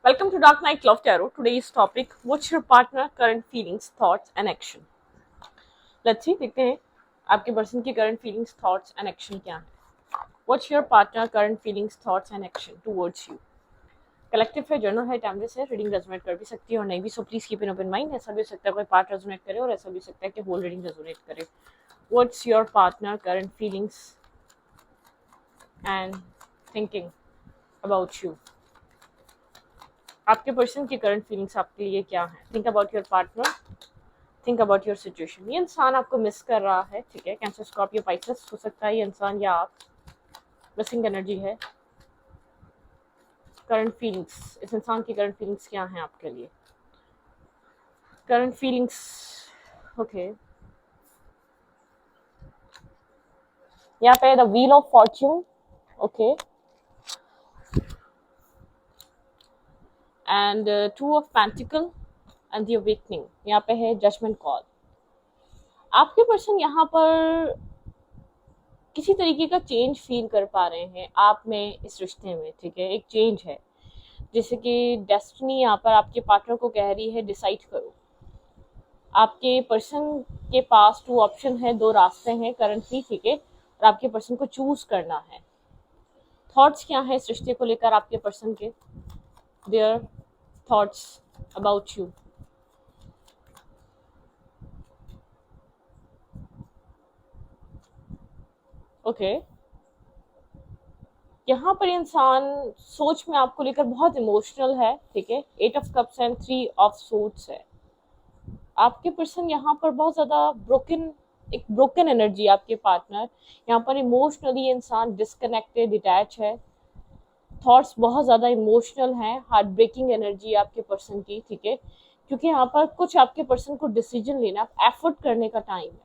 Welcome to Dark Night Love Tarot. Today's topic: What's your partner current feelings, thoughts, and action? Let's see, देखते हैं आपके person की current feelings, thoughts, and action क्या है. What's your partner current feelings, thoughts, and action towards you? Collective है, journal है, timeless है. Reading resonate कर भी सकती है और नहीं भी, so please keep in open mind. ऐसा भी हो सकता है कोई पार्ट रेजोनेट करे और ऐसा भी हो सकता है कि होल रीडिंग रेजोनेट करे. What's your partner current feelings and thinking about you? आपके पर्सन की करंट फीलिंग्स आपके लिए क्या है? Think about your partner, think about your situation. ये इंसान आपको मिस कर रहा है, ठीक है. कैंसर, स्कॉर्पियो, पाइसेस हो सकता है ये इंसान या आप. मिसिंग एनर्जी है. करंट फीलिंग्स, इस इंसान की करंट फीलिंग्स क्या हैं आपके लिए? Current feelings, okay. यहाँ पे the wheel of Fortune, okay, and two of pentacle and the awakening. यहाँ पे है जजमेंट कॉल. आपके पर्सन यहाँ पर किसी तरीके का चेंज फील कर पा रहे हैं आप में, इस रिश्ते में, ठीक है. एक चेंज है, जैसे कि डेस्टिनी यहाँ पर आपके पार्टनर को कह रही है डिसाइड करो. आपके पर्सन के पास टू ऑप्शन है, दो रास्ते हैं करंटली, ठीक है, और आपके पर्सन को चूज करना है. थॉट्स क्या है इस रिश्ते को लेकर आपके पर्सन के? Their thoughts about you. Okay. यहाँ पर इंसान सोच में आपको लेकर बहुत इमोशनल है, ठीक है. 8 of cups and 3 of suits है. आपके पर्सन यहाँ पर बहुत ज्यादा एक ब्रोकन एनर्जी. आपके पार्टनर यहाँ पर इमोशनली इंसान डिस्कनेक्टेड, डिटैच है. थॉट्स बहुत ज्यादा इमोशनल हैं. हार्ट ब्रेकिंग एनर्जी आपके पर्सन की, ठीक है. क्योंकि यहाँ पर कुछ आपके पर्सन को डिसीजन लेना, एफर्ट करने का टाइम है,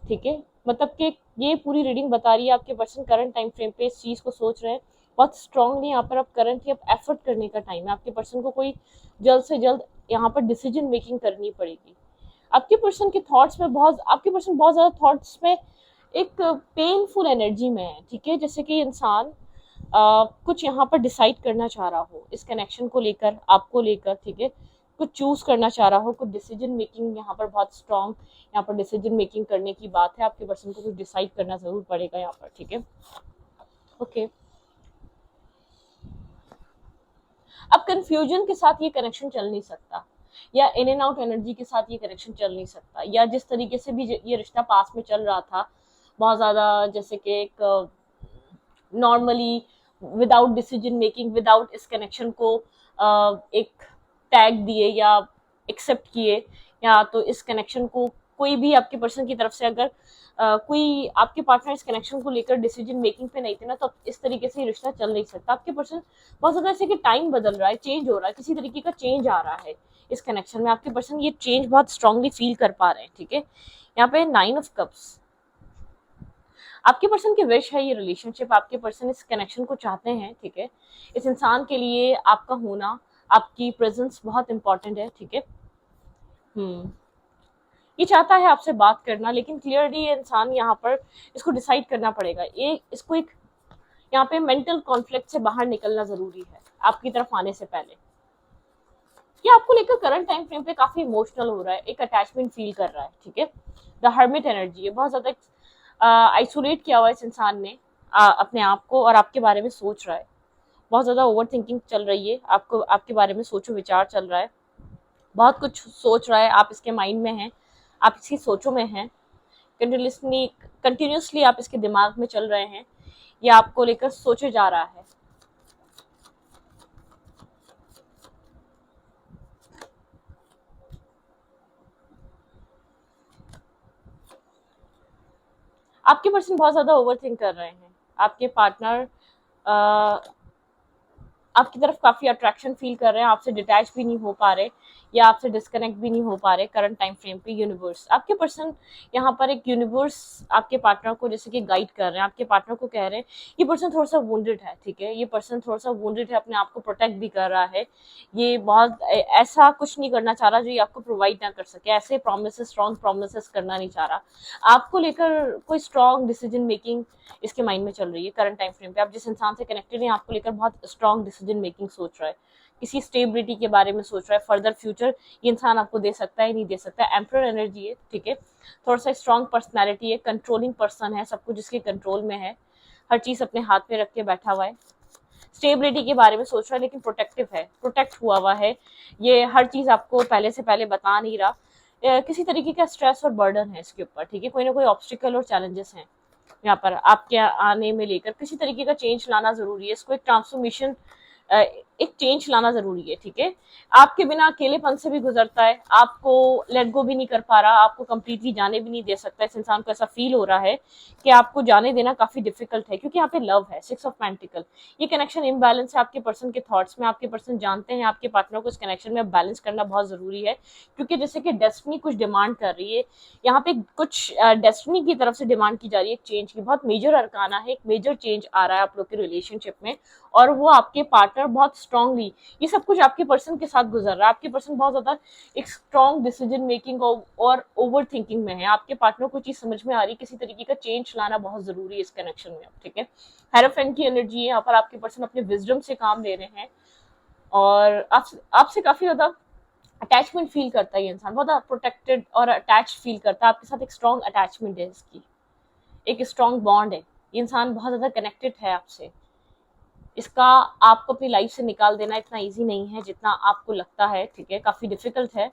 ठीक है. मतलब कि ये पूरी रीडिंग बता रही है आपके पर्सन करंट टाइम फ्रेम पे इस चीज को सोच रहे हैं बहुत स्ट्रांगली. यहाँ पर अब करंटली अब एफर्ट करने का टाइम है. आपके पर्सन को कोई जल्द से जल्द यहाँ पर डिसीजन मेकिंग करनी पड़ेगी. आपके पर्सन के थॉट्स में आपके पर्सन बहुत ज्यादा थॉट्स में एक पेनफुल एनर्जी में है, ठीक है. जैसे कि इंसान कुछ यहाँ पर डिसाइड करना चाह रहा हो इस कनेक्शन को लेकर, आपको लेकर, ठीक है. कुछ चूज करना चाह रहा हो, कुछ डिसीजन मेकिंग यहाँ पर बहुत स्ट्रांग, यहाँ पर डिसीजन मेकिंग करने की बात है. आपके पर्सन को कुछ डिसाइड करना जरूर पड़ेगा यहाँ पर, ठीक है. ओके. अब कंफ्यूजन के साथ ये कनेक्शन चल नहीं सकता, या इन एंड आउट एनर्जी के साथ ये कनेक्शन चल नहीं सकता, या जिस तरीके से भी ये रिश्ता पास में चल रहा था बहुत ज्यादा, जैसे कि एक normally without decision making, without इस कनेक्शन को एक टैग दिए या एक्सेप्ट किए, या तो इस कनेक्शन को कोई भी आपके पर्सन की तरफ से अगर कोई आपके पार्टनर इस कनेक्शन को लेकर डिसीजन मेकिंग पे नहीं थे ना, तो इस तरीके से रिश्ता चल नहीं सकता. आपके पर्सन बहुत ज्यादा ऐसे कि टाइम बदल रहा है, चेंज हो रहा है, किसी तरीके का चेंज आ रहा है इस कनेक्शन में. आपके पर्सन ये चेंज बहुत स्ट्रांगली फील कर पा रहे हैं, ठीक है. यहाँ पे 9 ऑफ कप्स. आपके पर्सन की विश है ये रिलेशनशिप. आपके पर्सन इस कनेक्शन को चाहते हैं, ठीक है. इस इंसान के लिए आपका होना, आपकी प्रेजेंस बहुत इंपॉर्टेंट है, ठीक है. ये चाहता है आपसे बात करना, लेकिन क्लियरली ये इंसान यहाँ पर इसको डिसाइड करना पड़ेगा. ये इसको एक यहाँ पे मेंटल कॉन्फ्लिक्ट से बाहर निकलना जरूरी है आपकी तरफ आने से पहले. ये आपको लेकर करंट टाइम फ्रेम पे काफी इमोशनल हो रहा है, एक अटैचमेंट फील कर रहा है, ठीक है. द हर्मिट एनर्जी है. बहुत ज्यादा आइसोलेट किया हुआ इस इंसान ने अपने आप को, और आपके बारे में सोच रहा है. बहुत ज्यादा ओवर थिंकिंग चल रही है. आपको आपके बारे में सोचो विचार चल रहा है, बहुत कुछ सोच रहा है. आप इसके माइंड में हैं, आप इसकी सोचों में हैं. कंटिन्यूसली आप इसके दिमाग में चल रहे हैं. ये आपको लेकर सोचे जा रहा है. आपके पर्सन बहुत ज्यादा ओवर थिंक कर रहे हैं. आपके पार्टनर आपकी तरफ काफी अट्रैक्शन फील कर रहे हैं, आपसे डिटैच भी नहीं हो पा रहे, या आपसे डिस्कनेक्ट भी नहीं हो पा रहे करंट टाइम फ्रेम पे. यूनिवर्स, आपके पर्सन यहाँ पर एक यूनिवर्स आपके पार्टनर को जैसे कि गाइड कर रहे हैं. आपके पार्टनर को कह रहे हैं ये पर्सन थोड़ा सा वुंडेड है, ठीक है. ये पर्सन थोड़ा सा वुंडेड है, अपने आप को प्रोटेक्ट भी कर रहा है. ये बहुत ऐसा कुछ नहीं करना चाह रहा जो ये आपको प्रोवाइड ना कर सके. ऐसे प्रोमिस, स्ट्रॉन्ग प्रोमिस करना नहीं चाह रहा. आपको लेकर कोई स्ट्रॉन्ग डिसीजन मेकिंग इसके माइंड में चल रही है करंट टाइम फ्रेम पे. आप जिस इंसान से कनेक्टेड हैं आपको लेकर बहुत स्ट्रॉन्ग डिसीजन मेकिंग सोच रहा है. किसी स्टेबिलिटी के बारे में सोच रहा है, फर्दर फ्यूचर ये इंसान आपको दे सकता है नहीं दे सकता है। एम्परर एनर्जी है, ठीक है, थोड़ा सा स्ट्रॉन्ग पर्सनैलिटी है, कंट्रोलिंग पर्सन है, सब कुछ इसके कंट्रोल में है, हर चीज अपने हाथ में रख के बैठा हुआ है। स्टेबिलिटी के बारे में सोच रहा है लेकिन प्रोटेक्टिव है, प्रोटेक्ट हुआ हुआ है, ये हर चीज आपको पहले से पहले बता नहीं रहा। किसी तरीके का स्ट्रेस और बर्डन है इसके ऊपर, ठीक है, कोई ना कोई ऑब्स्टिकल और चैलेंजेस हैं यहाँ पर आपके आने में लेकर, किसी तरीके का चेंज लाना जरूरी है, इसको एक ट्रांसफॉर्मेशन, एक चेंज लाना जरूरी है, ठीक है। आपके बिना अकेलेपन से भी गुजरता है, आपको लेट गो भी नहीं कर पा रहा, आपको कंप्लीटली जाने भी नहीं दे सकता। इस इंसान को ऐसा फील हो रहा है कि आपको जाने देना काफी डिफिकल्ट है, क्योंकि यहाँ पे लव है, 6 ऑफ पेंटिकल, ये कनेक्शन इम्बैलेंस है आपके पर्सन के थॉट्स में। आपके पर्सन जानते हैं आपके पार्टनर को इस कनेक्शन में बैलेंस करना बहुत जरूरी है, क्योंकि जैसे कि डेस्टिनी कुछ डिमांड कर रही है यहाँ पे, कुछ डेस्टिनी की तरफ से डिमांड की जा रही है एक चेंज की, बहुत मेजर अरकाना है, एक मेजर चेंज आ रहा है आप लोग के रिलेशनशिप में, और वो आपके पार्टनर बहुत स्ट्रांगली, ये सब कुछ आपके पर्सन के साथ गुजर रहा है। आपके पर्सन बहुत ज्यादा एक स्ट्रॉन्ग डिसीजन मेकिंग और ओवर थिंकिंग में है, आपके पार्टनर को चीज समझ में आ रही है, किसी तरीके का चेंज लाना बहुत जरूरी है इस कनेक्शन में, ठीक है। हेरोफेंट की एनर्जी है यहाँ पर, आपके पर्सन अपने विजडम से काम ले रहे हैं, और आपसे काफी ज्यादा अटैचमेंट फील करता है ये इंसान, बहुत प्रोटेक्टेड और अटैच फील करता है आपके साथ, एक स्ट्रॉन्ग अटैचमेंट है इसकी, एक स्ट्रॉन्ग बॉन्ड है, ये इंसान बहुत ज्यादा कनेक्टेड है आपसे। इसका आपको अपनी लाइफ से निकाल देना इतना इजी नहीं है जितना आपको लगता है, ठीक है, काफी डिफिकल्ट है।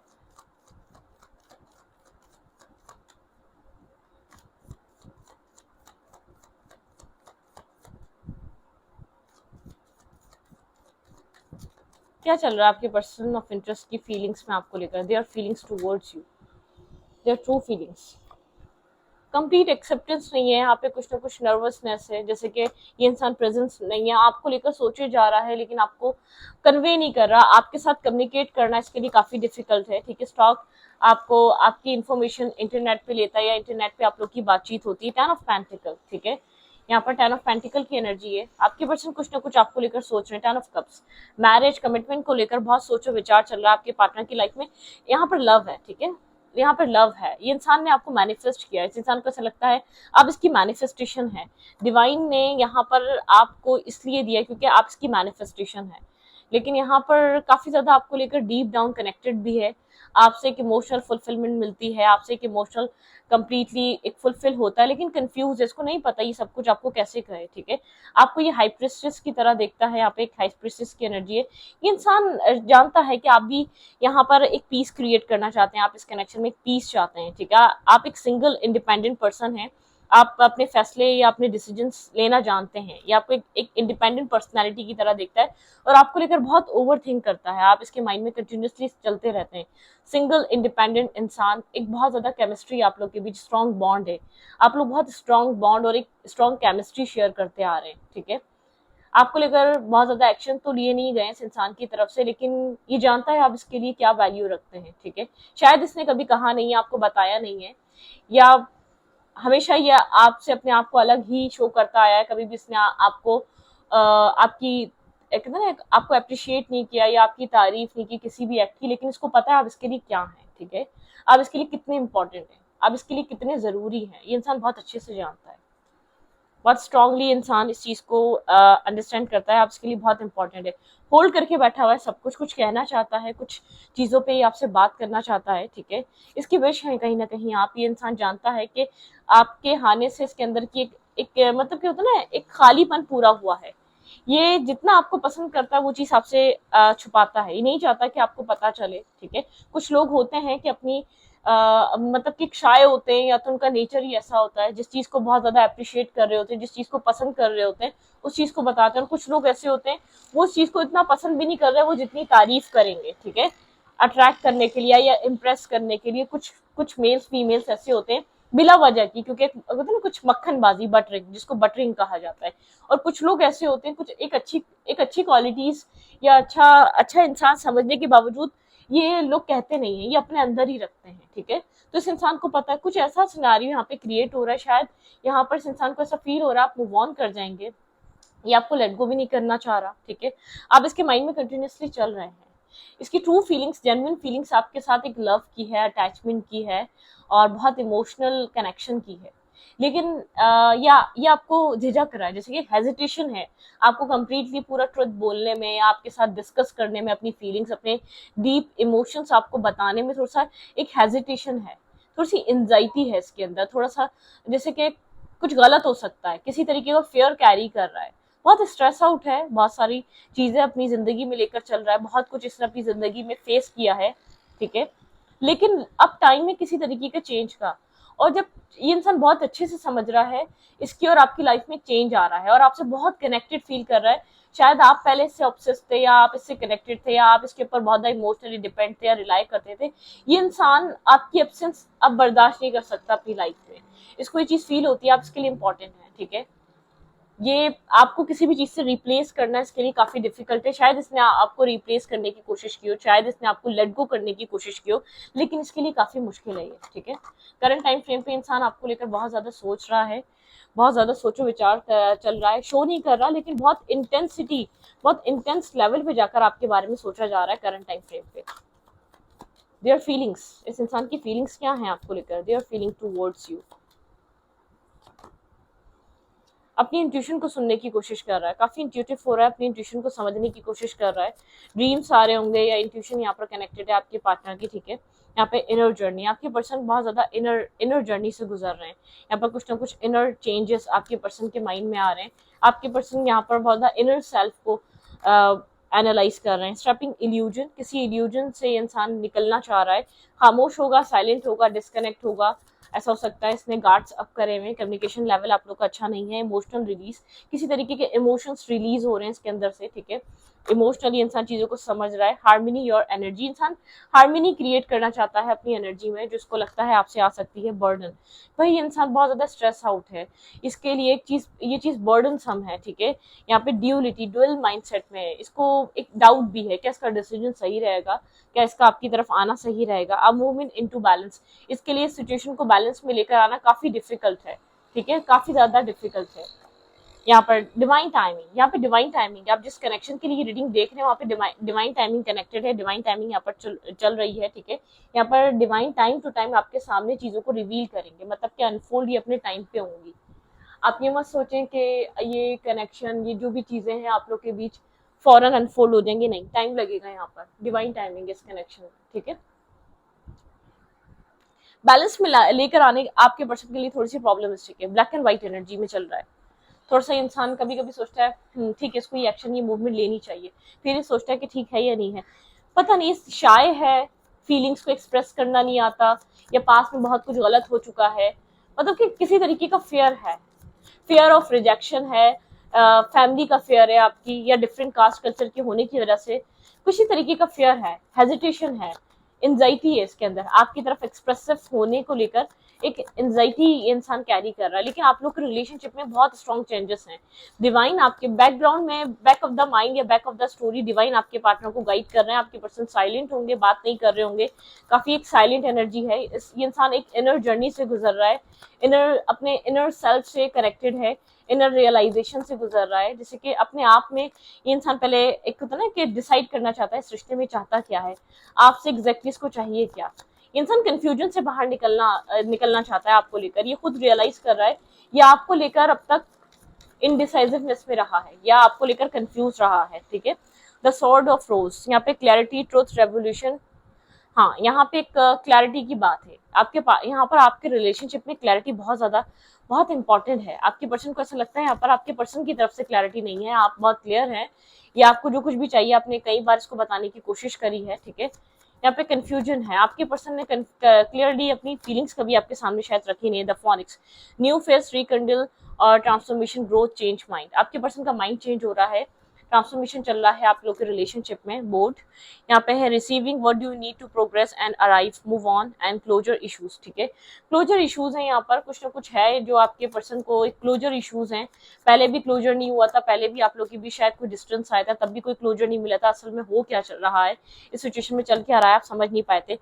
क्या चल रहा है आपके पर्सन ऑफ इंटरेस्ट की फीलिंग्स में आपको लेकर? Their feelings towards you, their true feelings, complete acceptance नहीं है यहाँ पे, कुछ ना कुछ नर्वसनेस है, जैसे कि ये इंसान प्रेजेंस नहीं है, आपको लेकर सोचे जा रहा है लेकिन आपको कन्वे नहीं कर रहा, आपके साथ कम्युनिकेट करना इसके लिए काफी डिफिकल्ट है, ठीक है। स्टॉक आपको आपकी इंफॉर्मेशन इंटरनेट पे लेता है, या इंटरनेट पे आप लोग की बातचीत होती है। 10 ऑफ पेंटिकल, ठीक है, यहाँ पर 10 ऑफ पेंटिकल की एनर्जी है, आपके पर्सन कुछ ना कुछ आपको लेकर सोच रहे हैं। 10 ऑफ कप्स, मैरिज कमिटमेंट को लेकर बहुत सोचो विचार चल रहा है आपके पार्टनर की लाइफ में। यहाँ पर लव है, ठीक है, यहाँ पर लव है, ये इंसान ने आपको मैनिफेस्ट किया है, इस इंसान को ऐसा लगता है अब इसकी मैनिफेस्टेशन है, डिवाइन ने यहाँ पर आपको इसलिए दिया क्योंकि आप इसकी मैनिफेस्टेशन है। लेकिन यहाँ पर काफी ज्यादा आपको लेकर डीप डाउन कनेक्टेड भी है, आपसे एक इमोशनल फुलफिलमेंट मिलती है, आपसे एक इमोशनल कंप्लीटली एक फुलफिल होता है, लेकिन कंफ्यूज है, इसको नहीं पता ये सब कुछ आपको कैसे कहे, ठीक है। आपको ये हाई प्रिस्टेस की तरह देखता है, यहाँ पे एक हाई प्रिस्टेस की एनर्जी है, ये इंसान जानता है कि आप भी यहाँ पर एक पीस क्रिएट करना चाहते हैं, आप इस कनेक्शन में एक पीस चाहते हैं, ठीक है। आप एक सिंगल इंडिपेंडेंट पर्सन है, आप अपने फैसले या अपने डिसीजंस लेना जानते हैं, ये आपको एक इंडिपेंडेंट पर्सनालिटी की तरह देखता है, और आपको लेकर बहुत ओवर थिंक करता है, आप इसके माइंड में कंटिन्यूसली चलते रहते हैं। सिंगल इंडिपेंडेंट इंसान, एक बहुत ज्यादा केमिस्ट्री आप लोग के बीच, स्ट्रॉन्ग बॉन्ड है, आप लोग बहुत स्ट्रॉन्ग बॉन्ड और एक स्ट्रॉन्ग केमिस्ट्री शेयर करते आ रहे हैं, ठीक है। आपको लेकर बहुत ज्यादा एक्शन तो लिए नहीं गए इस इंसान की तरफ से, लेकिन ये जानता है आप इसके लिए क्या वैल्यू रखते हैं, ठीक है। शायद इसने कभी कहा नहीं है, आपको बताया नहीं है, या हमेशा ये आपसे अपने आप को अलग ही शो करता आया है, कभी भी इसने आपको आपकी कहते हैं ना, आपको अप्रिशिएट नहीं किया या आपकी तारीफ नहीं की किसी भी एक्ट की, लेकिन इसको पता है आप इसके लिए क्या है, ठीक है, आप इसके लिए कितने इंपॉर्टेंट हैं, आप इसके लिए कितने जरूरी हैं, ये इंसान बहुत अच्छे से जानता है, बहुत स्ट्रांगली इंसान इस चीज को अंडरस्टैंड करता है, आप इसके लिए बहुत इंपॉर्टेंट है, होल्ड करके बैठा हुआ है सब कुछ, कुछ कहना चाहता है, कुछ चीजों पे आपसे बात करना चाहता है, ठीक है। इसकी विश है कहीं ना कहीं आप, ये इंसान जानता है कि आपके आने से इसके अंदर की एक मतलब क्या होता है ना, एक खालीपन पूरा हुआ है, ये जितना आपको पसंद करता है वो चीज आपसे छुपाता है, ये नहीं चाहता कि आपको पता चले, ठीक है। कुछ लोग होते हैं कि अपनी मतलब कि शाय होते हैं, या तो उनका नेचर ही ऐसा होता है, जिस चीज को बहुत ज्यादा अप्रिशिएट कर रहे होते हैं, जिस चीज को पसंद कर रहे होते हैं उस चीज को बताते हैं, और कुछ लोग ऐसे होते हैं वो उस चीज को इतना पसंद भी नहीं कर रहे, वो जितनी तारीफ करेंगे, ठीक है, अट्रैक्ट करने के लिए या इम्प्रेस करने के लिए। कुछ कुछ मेल्स फीमेल्स ऐसे होते हैं बिला वजह की, क्योंकि होता है ना कुछ मक्खनबाजी, बटरिंग, जिसको बटरिंग कहा जाता है, और कुछ लोग ऐसे होते हैं, कुछ एक अच्छी क्वालिटीज या अच्छा इंसान समझने के बावजूद ये लोग कहते नहीं है, ये अपने अंदर ही रखते हैं, ठीक है। तो इस इंसान को पता है कुछ ऐसा सिनेरियो यहाँ पे क्रिएट हो रहा है, शायद यहाँ पर इस इंसान को ऐसा फील हो रहा है आप मूव ऑन कर जाएंगे, ये आपको लेट गो भी नहीं करना चाह रहा, ठीक है। आप इसके माइंड में कंटिन्यूसली चल रहे हैं, इसकी ट्रू फीलिंग्स, जेन्युइन फीलिंग्स आपके साथ एक लव की है, अटैचमेंट की है, और बहुत इमोशनल कनेक्शन की है। लेकिन या ये आपको झिझक रहा है, जैसे कि हेजिटेशन है आपको कंप्लीटली पूरा ट्रुथ बोलने में, आपके साथ डिस्कस करने में, अपनी फीलिंग्स, अपने डीप इमोशंस आपको बताने में थोड़ा सा एक हेजिटेशन है, थोड़ी सी एंजाइटी है इसके अंदर, थोड़ा सा जैसे कि कुछ गलत हो सकता है, किसी तरीके का फियर कैरी कर रहा है, बहुत स्ट्रेस आउट है, बहुत सारी चीजें अपनी जिंदगी में लेकर चल रहा है, बहुत कुछ इसने अपनी जिंदगी में फेस किया है, ठीक है। लेकिन अब टाइम है किसी तरीके के चेंज का, और जब ये इंसान बहुत अच्छे से समझ रहा है इसकी और आपकी लाइफ में चेंज आ रहा है और आपसे बहुत कनेक्टेड फील कर रहा है, शायद आप पहले इससे ऑब्सेस थे या आप इससे कनेक्टेड थे या आप इसके ऊपर बहुत ज़्यादा इमोशनली डिपेंड थे या रिलाई करते थे, ये इंसान आपकी एब्सेंस अब बर्दाश्त नहीं कर सकता अपनी लाइफ में, इसको ये चीज़ फील होती है आप इसके लिए इंपॉर्टेंट है, ठीक है। ये आपको किसी भी चीज से रिप्लेस करना इसके लिए काफी डिफिकल्ट है, शायद इसने आपको रिप्लेस करने की कोशिश की हो, शायद इसने आपको लेट गो करने की कोशिश की हो, लेकिन इसके लिए काफी मुश्किल है ये, ठीक है। करंट टाइम फ्रेम पे इंसान आपको लेकर बहुत ज्यादा सोच रहा है, बहुत ज्यादा सोचो विचार चल रहा है, शो नहीं कर रहा लेकिन बहुत इंटेंसिटी, बहुत इंटेंस लेवल पे जाकर आपके बारे में सोचा जा रहा है करंट टाइम फ्रेम पे। देयर फीलिंग्स, इस इंसान की फीलिंग्स क्या है आपको लेकर, देयर फीलिंग टूवर्ड्स यू, अपनी इंट्यूशन को सुनने की कोशिश कर रहा है, काफी इंट्यूटिव हो रहा है, अपनी इंट्यूशन को समझने की कोशिश कर रहा है, ड्रीम्स आ रहे होंगे या इंट्यूशन यहाँ पर कनेक्टेड है आपके पार्टनर की, ठीक है। यहाँ पे इनर जर्नी, आपके पर्सन बहुत ज्यादा इनर जर्नी से गुजर रहे हैं, यहाँ पर कुछ ना कुछ इनर चेंजेस आपके पर्सन के माइंड में आ रहे हैं, आपके पर्सन यहाँ पर बहुत ज्यादा इनर सेल्फ को एनालाइज कर रहे हैं, स्ट्रैपिंग इल्यूजन, किसी इल्यूजन से इंसान निकलना चाह रहा है, खामोश होगा, साइलेंट होगा, डिस्कनेक्ट होगा, ऐसा हो सकता है इसने गार्ड्स अप करे हुए, कम्युनिकेशन लेवल आप लोग का अच्छा नहीं है, इमोशनल रिलीज, किसी तरीके के इमोशंस रिलीज हो रहे हैं इसके अंदर से, ठीक है। इमोशनली इंसान चीजों को समझ रहा है, हार्मनी योर एनर्जी, इंसान हार्मनी क्रिएट करना चाहता है अपनी एनर्जी में, जिसको लगता है आपसे आ सकती है बर्डन, वही इंसान बहुत ज्यादा स्ट्रेस आउट है, इसके लिए एक चीज, ये चीज बर्डन सम है, ठीक है। यहाँ पे ड्यूलिटी, ड्यूअल माइंडसेट में है, इसको एक डाउट भी है क्या इसका डिसीजन सही रहेगा, क्या इसका आपकी तरफ आना सही रहेगा, अ मूवमेंट इनटू बैलेंस, इसके लिए सिचुएशन को बैलेंस में लेकर आना काफी डिफिकल्ट है, ठीक है, काफी ज्यादा डिफिकल्ट है। यहाँ पर डिवाइन टाइमिंग, यहाँ पे डिवाइन टाइमिंग, आप जिस कनेक्शन के लिए रीडिंग देख रहे हैं वहाँ पे डिवाइन टाइमिंग कनेक्टेड है, डिवाइन टाइमिंग यहाँ पर चल रही है, ठीक है। यहाँ पर डिवाइन टाइम टू टाइम आपके सामने चीजों को रिवील करेंगे, मतलब कि अनफोल्ड ये अपने टाइम पे होंगी। आप ये मत सोचें कि ये कनेक्शन, ये जो भी चीजें हैं आप लोग के बीच फौरन अनफोल्ड हो जाएंगे, नहीं, टाइम लगेगा, यहाँ पर डिवाइन टाइमिंग इस कनेक्शन में, ठीक है। बैलेंस में लेकर आने आपके पर्सन के लिए थोड़ी सी प्रॉब्लमिस्टिक है, ब्लैक एंड व्हाइट एनर्जी में चल रहा है, थोड़ा सा इंसान कभी कभी सोचता है ठीक है इसको ये एक्शन, ये मूवमेंट लेनी चाहिए, फिर ये सोचता है कि ठीक है या नहीं है, पता नहीं, शाय है, फीलिंग्स को एक्सप्रेस करना नहीं आता, या पास में बहुत कुछ गलत हो चुका है, मतलब कि किसी तरीके का फियर है, फियर ऑफ रिजेक्शन है, फैमिली का फियर है आपकी, या डिफरेंट कास्ट कल्चर के होने की वजह से किसी तरीके का फियर है, हेजिटेशन है, एंजाइटी है इसके अंदर, आपकी तरफ एक्सप्रेसिव होने को लेकर एक एंजाइटी इंसान कैरी कर रहा है, लेकिन आप लोग के रिलेशनशिप में बहुत स्ट्रॉन्ग चेंजेस हैं, डिवाइन आपके बैकग्राउंड में, बैक ऑफ द माइंड या back of the story divine आपके पार्टनर को गाइड कर रहे हैं, आपके पर्सन साइलेंट होंगे, बात नहीं कर रहे होंगे, काफी एक साइलेंट एनर्जी है, ये इंसान एक इनर जर्नी से गुजर रहा है, इनर, अपने इनर सेल्फ से कनेक्टेड है, इनर रियलाइजेशन से गुजर रहा है, जैसे कि अपने आप में ये इंसान पहले एक होता है ना कि डिसाइड करना चाहता है इस रिश्ते में चाहता क्या है, आपसे एग्जैक्टली इसको चाहिए क्या, इंसान कंफ्यूजन से बाहर निकलना चाहता है आपको लेकर, ये खुद रियलाइज कर रहा है, या आपको लेकर अब तक इनडिसाइसिवनेस में रहा है, या आपको लेकर कंफ्यूज रहा है, ठीक है। द सॉर्ड ऑफ रोज, यहाँ पे क्लैरिटी, ट्रुथ, रेवोल्यूशन, हाँ, यहाँ पे एक क्लैरिटी की बात है, आपके पास यहाँ पर आपके रिलेशनशिप में क्लैरिटी बहुत ज्यादा, बहुत इंपॉर्टेंट है, आपके पर्सन को ऐसा लगता है यहाँ पर आपके पर्सन की तरफ से क्लैरिटी नहीं है, आप बहुत क्लियर हैं, या आपको जो कुछ भी चाहिए आपने कई बार इसको बताने की कोशिश करी है, ठीक है। यहाँ पे कंफ्यूजन है, आपके पर्सन ने क्लियरली अपनी फीलिंग्स कभी आपके सामने शायद रखी नहीं है, द फोनिक्स, न्यू फेस, रिकंडल और ट्रांसफॉर्मेशन, ग्रोथ, चेंज माइंड, आपके पर्सन का माइंड चेंज हो रहा है, ट्रांसफॉर्मेशन चल रहा है आप लोग के रिलेशनशिप में, बोर्ड यहाँ पे है, receiving what do you need to progress and arrive, move on and closure issues, ठीक है। क्लोजर इश्यूज हैं यहाँ पर, कुछ ना कुछ है जो आपके पर्सन को एक क्लोजर इश्यूज हैं, पहले भी क्लोजर नहीं हुआ था, पहले भी आप लोग की भी शायद कोई डिस्टेंस आया था, तब भी कोई क्लोजर नहीं मिला था, असल में हो क्या चल रहा है, इस सिचुएशन में चल क्या रहा है आप समझ नहीं पाए थे।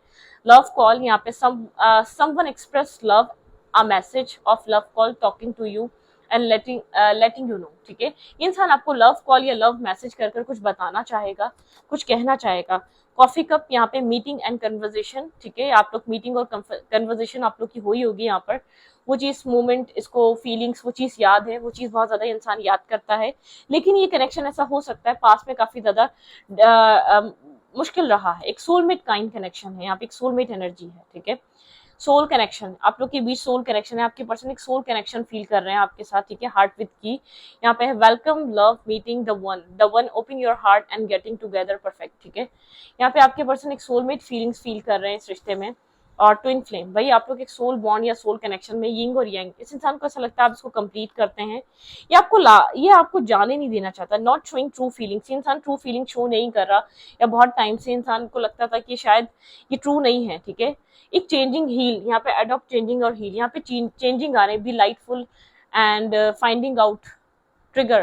लव कॉल, यहाँ पे someone express love, a message of love call talking to you, and letting you know, ठीक है। ये इंसान आपको लव कॉल या लव मैसेज कर कर कुछ बताना चाहेगा, कुछ कहना चाहेगा। कॉफी कप यहाँ पे मीटिंग एंड कन्वर्जेशन, ठीक है, आप लोग मीटिंग और कन्वर्जेशन आप लोग की हुई होगी यहाँ पर। वो चीज मोमेंट, इसको फीलिंग्स, वो चीज याद है, वो चीज बहुत ज्यादा इंसान याद करता है। लेकिन ये कनेक्शन ऐसा हो सकता है पास में काफी ज्यादा मुश्किल रहा है। एक सोलमेट काइंड कनेक्शन है यहाँ पे, एक सोलमेट एनर्जी है, ठीक है। सोल कनेक्शन, आप लोग के बीच सोल कनेक्शन है, आपके पर्सन एक सोल कनेक्शन फील कर रहे हैं आपके साथ, ठीक है। हार्ट विद की यहाँ पे है, welcome love meeting the one open your heart and getting together perfect, ठीक है। यहाँ पे आपके पर्सन एक सोलमेट फीलिंग्स फील कर रहे हैं इस रिश्ते में। और ट्विन फ्लेम, भाई आप लोग एक सोल बॉन्ड या सोल कनेक्शन में यिंग और यांग, इस इंसान को ऐसा लगता है आप इसको कंप्लीट करते हैं। ये आपको जाने नहीं देना चाहता, नॉट शोइंग ट्रू फीलिंग्स। ये इंसान ट्रू फीलिंग शो नहीं कर रहा, या बहुत टाइम से इंसान को लगता था कि शायद ये ट्रू नहीं है, ठीक है। एक चेंजिंग हील यहाँ पे, अडॉप्ट चेंजिंग और हील, यहाँ पे चेंजिंग आ रहे हैं, be lightful and finding out trigger.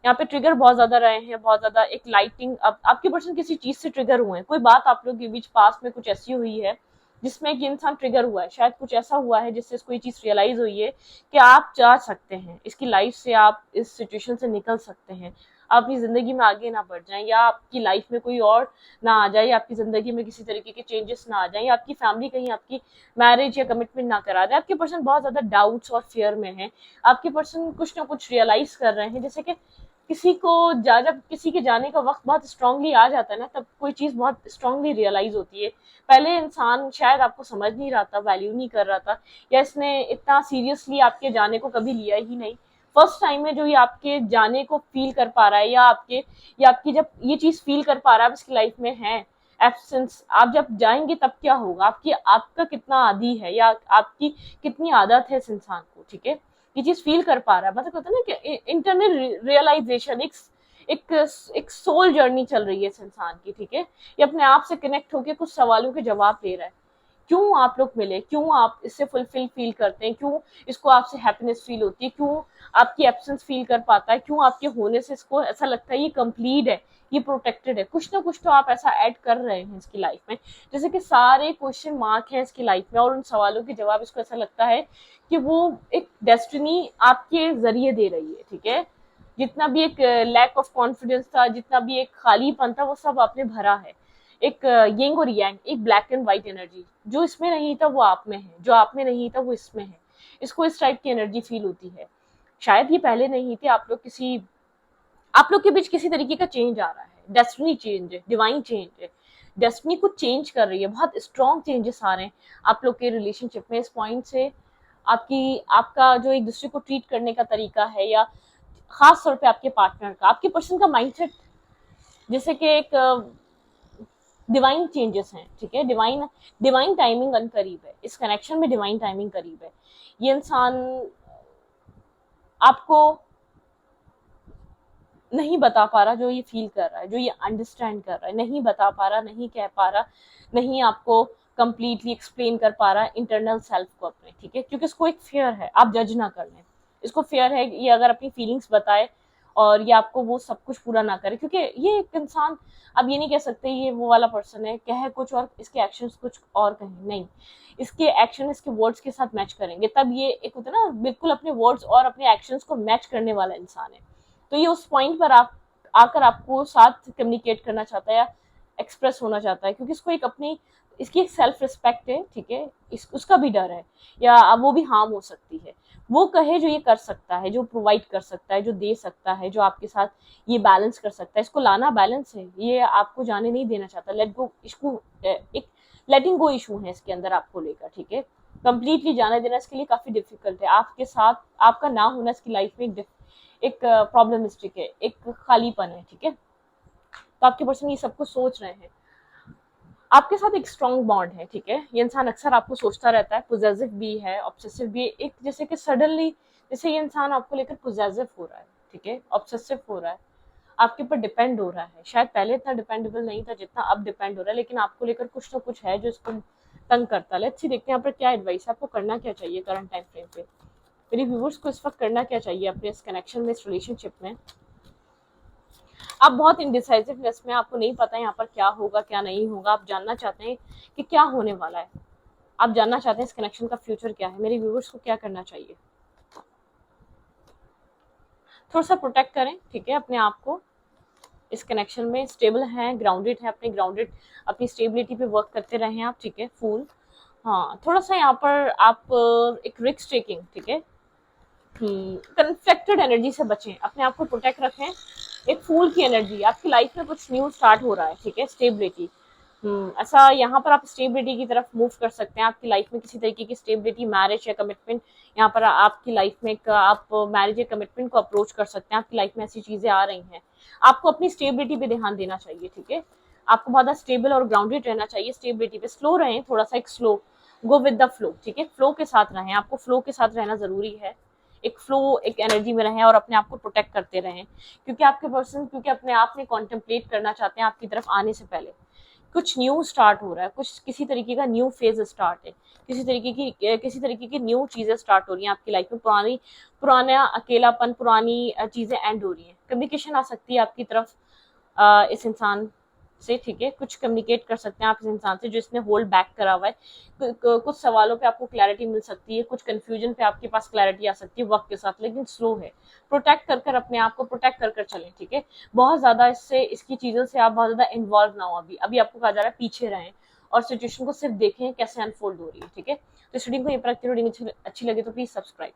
यहाँ पे ट्रिगर बहुत ज्यादा रहे हैं, बहुत ज्यादा एक लाइटिंग। अब आपके पर्सन किसी चीज से ट्रिगर हुए हैं, कोई बात आप लोग के बीच पास में कुछ ऐसी हुई है जिसमें कि इंसान ट्रिगर हुआ है, शायद कुछ ऐसा हुआ है जिससे इसको ये चीज रियलाइज हुई है कि आप जा सकते हैं इसकी लाइफ से, आप इस सिचुएशन से निकल सकते हैं, आप अपनी जिंदगी में आगे ना बढ़ जाएं, या आपकी लाइफ में कोई और ना आ जाए, या आपकी जिंदगी में किसी तरीके के चेंजेस ना आ जाए, या आपकी फैमिली कहीं आपकी मैरिज या कमिटमेंट ना करा दे। आपके पर्सन बहुत ज्यादा डाउट्स और फियर में है। आपके पर्सन कुछ ना कुछ रियलाइज कर रहे हैं, जैसे कि किसी को जब किसी के जाने का वक्त बहुत स्ट्रांगली आ जाता है ना, तब कोई चीज बहुत स्ट्रांगली रियलाइज होती है। पहले इंसान शायद आपको समझ नहीं रहा था, वैल्यू नहीं कर रहा था, या इसने इतना सीरियसली आपके जाने को कभी लिया ही नहीं। फर्स्ट टाइम में जो ये आपके जाने को फील कर पा रहा है, या आपकी जब ये चीज फील कर पा रहा है इसकी लाइफ में है एब्सेंस, आप जब जाएंगे तब क्या होगा, आपका कितना आदी है, या आपकी कितनी आदत है इस इंसान को, ठीक है। ये चीज फील कर पा रहा है, मतलब होता है ना कि इंटरनल रियलाइजेशन, एक एक सोल जर्नी चल रही है इस इंसान की, ठीक है। ये अपने आप से कनेक्ट होकर कुछ सवालों के जवाब दे रहा है। क्यों आप लोग मिले, क्यों आप इससे फुलफिल फील करते हैं, क्यों इसको आपसे हैप्पीनेस फील होती है, क्यों आपकी एब्सेंस फील कर पाता है, क्यों आपके होने से इसको ऐसा लगता है ये कंप्लीट है, ये प्रोटेक्टेड है। कुछ ना कुछ तो आप ऐसा ऐड कर रहे हैं इसकी लाइफ में, जैसे कि सारे क्वेश्चन मार्क हैं इसकी लाइफ में, और उन सवालों के जवाब इसको ऐसा लगता है कि वो एक डेस्टिनी आपके जरिए दे रही है, ठीक है। जितना भी एक लैक ऑफ कॉन्फिडेंस था, जितना भी एक खालीपन था, वो सब आपने भरा है। एक यिंग और यांग, एक ब्लैक एंड व्हाइट एनर्जी, जो इसमें नहीं था वो आप में है, जो आप में नहीं था वो इसमें है। इसको इस टाइप की एनर्जी फील होती है। शायद ये पहले नहीं थे, आप लोग के बीच किसी तरीके का चेंज आ रहा है, डेस्टिनी चेंज है, डिवाइन चेंज है, डेस्टिनी कुछ चेंज कर रही है, बहुत स्ट्रॉन्ग चेंजेस आ रहे हैं आप लोग के रिलेशनशिप में। इस पॉइंट से आपका जो एक दूसरे को ट्रीट करने का तरीका है, या खास तौर पे आपके पार्टनर का, आपके पर्सन का माइंडसेट, जैसे कि एक डिवाइन चेंजेस हैं, ठीक है। डिवाइन टाइमिंग करीब है, इस कनेक्शन में डिवाइन टाइमिंग करीब है। ये इंसान आपको नहीं बता पा रहा जो ये फील कर रहा है, जो ये अंडरस्टैंड कर रहा है, नहीं बता पा रहा, नहीं कह पा रहा, नहीं आपको कंप्लीटली एक्सप्लेन कर पा रहा इंटरनल सेल्फ को अपने, ठीक है। क्योंकि इसको एक फेयर है, आप जज ना कर लें, इसको फेयर है ये अगर अपनी फीलिंग्स बताए और ये आपको वो सब कुछ पूरा ना करे, क्योंकि ये एक इंसान, अब ये नहीं कह सकते ये वो वाला पर्सन है, कहे कुछ और इसके एक्शंस कुछ और कहें, नहीं, इसके एक्शन इसके वर्ड्स के साथ मैच करेंगे, तब ये एक होता है ना, बिल्कुल अपने वर्ड्स और अपने एक्शंस को मैच करने वाला इंसान है। तो ये उस पॉइंट पर आकर आपको साथ कम्युनिकेट करना चाहता है, या एक्सप्रेस होना चाहता है, क्योंकि इसको एक अपनी इसकी एक सेल्फ रिस्पेक्ट है, ठीक है। उसका भी डर है, या वो भी हार्म हो सकती है। वो कहे जो ये कर सकता है, जो प्रोवाइड कर सकता है, जो दे सकता है, जो आपके साथ ये बैलेंस कर सकता है, इसको लाना बैलेंस है, ये आपको जाने नहीं देना चाहता। लेट गो, इसको एक लेटिंग गो इशू है इसके अंदर आपको लेकर, ठीक है। कंप्लीटली जाने देना इसके लिए काफी डिफिकल्ट है। आपके साथ आपका ना होना इसकी लाइफ में एक प्रॉब्लमिस्टिक है, एक खालीपन है, ठीक है। तो आपके पर्सन ये सब कुछ सोच रहे हैं, आपके साथ एक स्ट्रॉन्ग बॉन्ड है, ठीक है। ये इंसान अक्सर आपको सोचता रहता है, पोजेसिव भी है, ऑब्सेसिव भी है, एक जैसे कि सडनली जैसे ये इंसान आपको लेकर पोजेसिव हो रहा है, ठीक है, ऑब्सेसिव हो रहा है, आपके ऊपर डिपेंड हो रहा है। शायद पहले इतना डिपेंडेबल नहीं था जितना अब डिपेंड हो रहा है, लेकिन आपको लेकर कुछ ना कुछ है जो इसको तंग करता है। लेट्स सी, देखते हैं यहाँ पर क्या एडवाइस, आपको करना क्या चाहिए करंट टाइम फ्रेम पे, मेरे व्यूवर्स को इस वक्त करना क्या चाहिए अपने इस कनेक्शन में, इस रिलेशनशिप में। आप बहुत इनडिसाइसिवनेस में, आपको नहीं पता यहाँ पर क्या होगा क्या नहीं होगा, आप जानना चाहते हैं कि क्या होने वाला है, आप जानना चाहते हैं इस कनेक्शन का फ्यूचर क्या है। मेरे व्यूवर्स को क्या करना चाहिए? थोड़ा सा प्रोटेक्ट करें, ठीक है, अपने आप को इस कनेक्शन में। स्टेबल हैं, ग्राउंडेड है, अपने ग्राउंडेड अपनी स्टेबिलिटी पे वर्क करते रहें आप, ठीक है, फूल। हाँ, थोड़ा सा यहाँ पर आप एक रिस्क टेकिंग, ठीक है, कन्फ्लिक्टेड एनर्जी से बचें, अपने आप को प्रोटेक्ट रखें। एक फूल की एनर्जी, आपकी लाइफ में कुछ न्यू स्टार्ट हो रहा है, ठीक है, स्टेबिलिटी। ऐसा यहाँ पर आप स्टेबिलिटी की तरफ मूव कर सकते हैं। आपकी लाइफ में किसी तरीके की स्टेबिलिटी, मैरिज या कमिटमेंट, यहाँ पर आपकी लाइफ में एक आप मैरिज या कमिटमेंट को अप्रोच कर सकते हैं। आपकी लाइफ में ऐसी चीजें आ रही हैं, आपको अपनी स्टेबिलिटी पे ध्यान देना चाहिए, ठीक है। आपको बहुत स्टेबल और ग्राउंडेड रहना चाहिए, स्टेबिलिटी पे स्लो रहें, थोड़ा सा एक slow, go with the flow, ठीक है, फ्लो के साथ रहें, आपको फ्लो के साथ रहना जरूरी है। एक फ्लो, एक एनर्जी में रहें और अपने आप को प्रोटेक्ट करते रहें, क्योंकि आपके पर्सन, क्योंकि अपने आप में कॉन्टेम्पलेट करना चाहते हैं आपकी तरफ आने से पहले। कुछ न्यू स्टार्ट हो रहा है, कुछ किसी तरीके का न्यू फेज स्टार्ट है, किसी तरीके की न्यू चीजें स्टार्ट हो रही हैं आपकी लाइफ में। पुराना अकेलापन, पुरानी चीजें एंड हो रही हैं। कम्युनिकेशन आ सकती है आपकी तरफ इस इंसान से, ठीक है, कुछ कम्युनिकेट कर सकते हैं आप इस इंसान से जो इसने होल्ड बैक करा हुआ है। कुछ सवालों पे आपको क्लैरिटी मिल सकती है, कुछ कंफ्यूजन पे आपके पास क्लैरिटी आ सकती है वक्त के साथ, लेकिन स्लो है। प्रोटेक्ट कर अपने आप को प्रोटेक्ट कर चलें, ठीक है। बहुत ज्यादा इसकी चीजों से आप बहुत ज्यादा इन्वॉल्व ना हो। अभी आपको कहा जा रहा है पीछे रहें और सिचुएशन को सिर्फ देखें कैसे अनफोल्ड हो रही है, ठीक है। तो इस रीडिंग को ये पर रखती हूँ, रीडिंग अच्छी लगे तो प्लीज सब्सक्राइब।